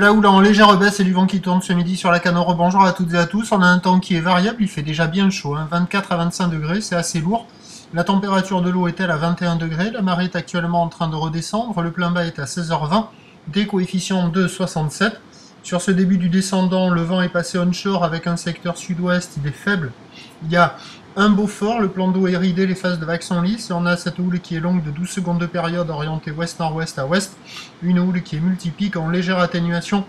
la houle en légère baisse et du vent qui tourne ce midi sur la Canore. Bonjour à toutes et à tous. On a un temps qui est variable, il fait déjà bien chaud, 24 à 25 degrés, c'est assez lourd. La température de l'eau est-elle à 21 degrés, la marée est actuellement en train de redescendre, le plein bas est à 16h20, des coefficients de 67. Sur ce début du descendant, le vent est passé onshore avec un secteur sud-ouest, il est faible. Il y a un Beaufort, le plan d'eau est ridé, les phases de vagues sont lisses, et on a cette houle qui est longue de 12 secondes de période orientée ouest-nord-ouest à ouest, une houle qui est multipique en légère atténuation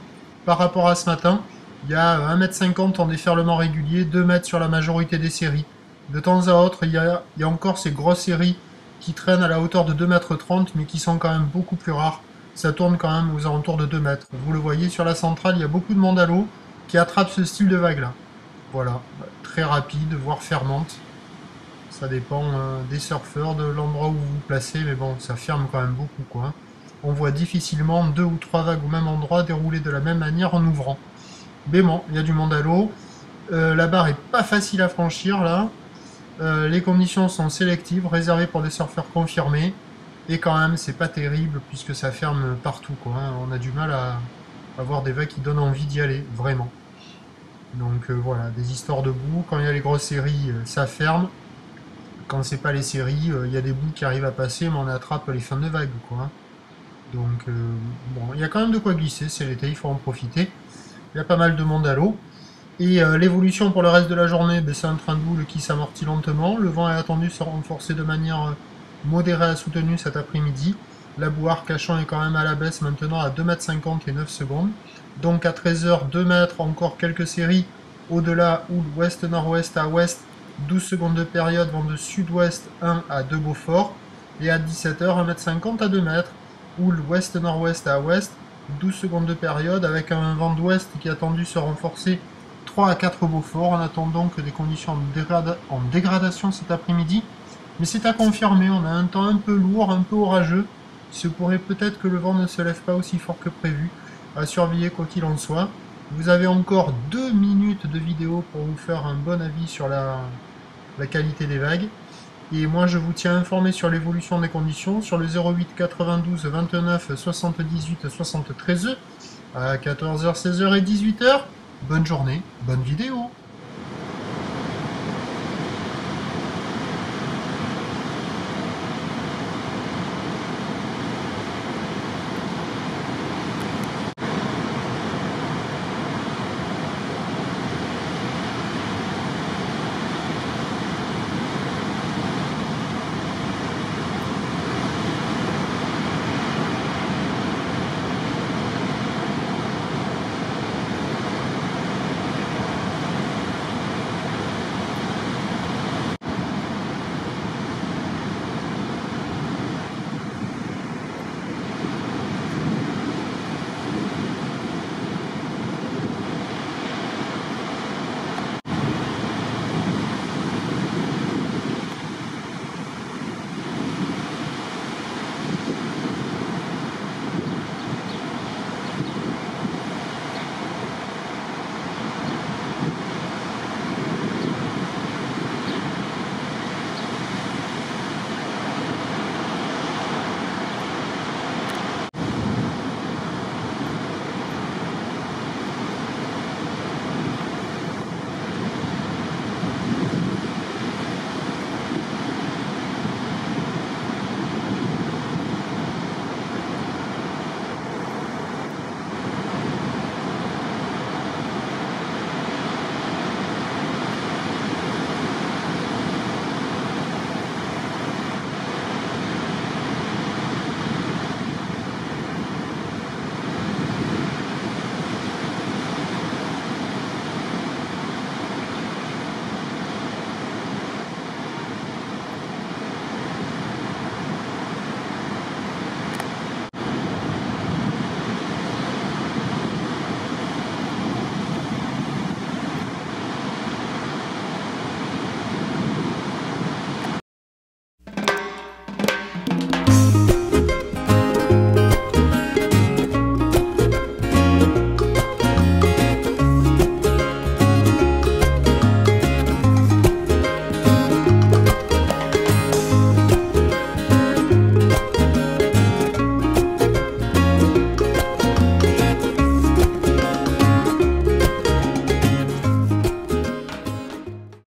par rapport à ce matin. Il y a 1,50 m en déferlement régulier, 2 mètres sur la majorité des séries. De temps à autre, il y a encore ces grosses séries qui traînent à la hauteur de 2,30 m, mais qui sont quand même beaucoup plus rares. Ça tourne quand même aux alentours de 2 mètres. Vous le voyez sur la centrale, il y a beaucoup de monde à l'eau qui attrape ce style de vague là. Voilà, très rapide, voire fermante. Ça dépend des surfeurs, de l'endroit où vous vous placez, mais bon, ça ferme quand même beaucoup, quoi. On voit difficilement 2 ou 3 vagues au même endroit dérouler de la même manière en ouvrant. Mais bon, il y a du monde à l'eau. La barre est pas facile à franchir, là. Les conditions sont sélectives, réservées pour des surfeurs confirmés. Et quand même, c'est pas terrible, puisque ça ferme partout, quoi. On a du mal à avoir des vagues qui donnent envie d'y aller, vraiment. Donc voilà, des histoires de boue. Quand il y a les grosses séries, ça ferme. Quand c'est pas les séries, il y a des bouts qui arrivent à passer, mais on attrape les fins de vague, quoi. Donc bon, il y a quand même de quoi glisser, c'est l'été, il faut en profiter. Il y a pas mal de monde à l'eau. Et l'évolution pour le reste de la journée, ben, c'est un train de boule qui s'amortit lentement. Le vent est attendu se renforcer de manière modérée à soutenue cet après-midi. La boue Arcachon est quand même à la baisse maintenant à 2,50 m et 9 secondes. Donc à 13h, 2 mètres, encore quelques séries. Au-delà, houle ouest-nord-ouest à ouest, 12 secondes de période, vent de sud-ouest 1 à 2 Beaufort. Et à 17h, 1,50 m à 2 mètres. Houle ouest-nord-ouest à ouest, 12 secondes de période, avec un vent d'ouest qui est attendu se renforcer 3 à 4 Beaufort. On attend donc des conditions en dégradation cet après-midi. Mais c'est à confirmer, on a un temps un peu lourd, un peu orageux. Il se pourrait peut-être que le vent ne se lève pas aussi fort que prévu. À surveiller quoi qu'il en soit. Vous avez encore 2 minutes de vidéo pour vous faire un bon avis sur la qualité des vagues. Et moi je vous tiens informé sur l'évolution des conditions sur le 08 92 29 78 73 à 14h, 16h et 18h. Bonne journée, bonne vidéo.